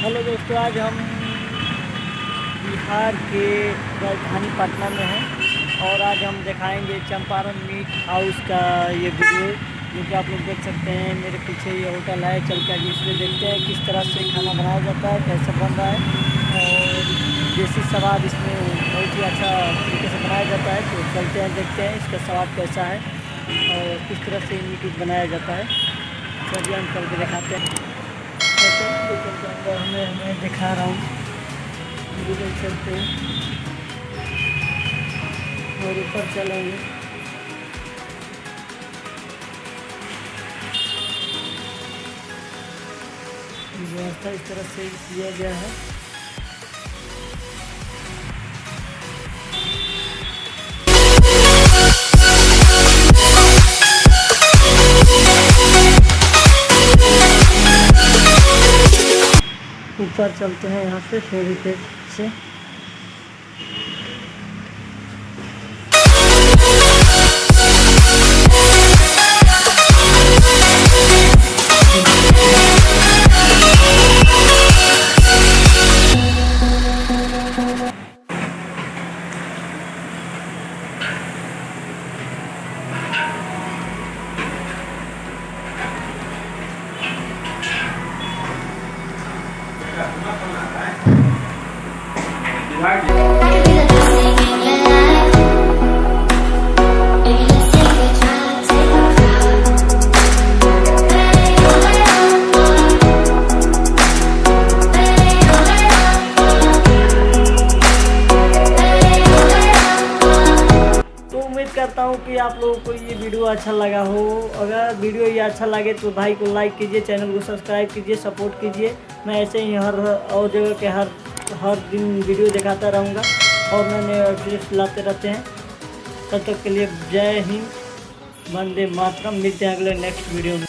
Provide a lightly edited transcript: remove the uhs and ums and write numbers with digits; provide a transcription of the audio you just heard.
Hello दोस्तों, आज हम बिहार के राजधानी पटना में हैं और आज हम दिखाएंगे चंपारण मीट हाउस का ये वीडियो, जो कि आप लोग देख सकते हैं। मेरे पीछे ये होटल है, चल के आगे इसमें देखते हैं किस तरह से खाना बनाया जाता है, कैसे बन रहा है और देसी स्वाद इसमें बहुत ही अच्छा तरीके से बनाया जाता है। तो चलते हैं, देखते हैं इसका स्वाद कैसा है और किस तरह से मीट बनाया जाता है। चलिए हम करके दिखाते हैं। हमें दिखा रहा हूँ, देख सकते हैं और ऊपर चलेंगे। व्यवस्था इस तरह से किया गया है। ऊपर चलते हैं यहाँ से सीढ़ी पे से। उम्मीद करता हूँ कि आप लोगों को ये वीडियो अच्छा लगा हो। अगर वीडियो ये अच्छा लगे तो भाई को लाइक कीजिए, चैनल को सब्सक्राइब कीजिए, सपोर्ट कीजिए। मैं ऐसे ही हर और जगह के हर दिन वीडियो दिखाता रहूँगा और नए ड्रेस लाते रहते हैं। तब तक के लिए जय हिंद, वंदे मातरम। मिलते हैं अगले नेक्स्ट वीडियो में।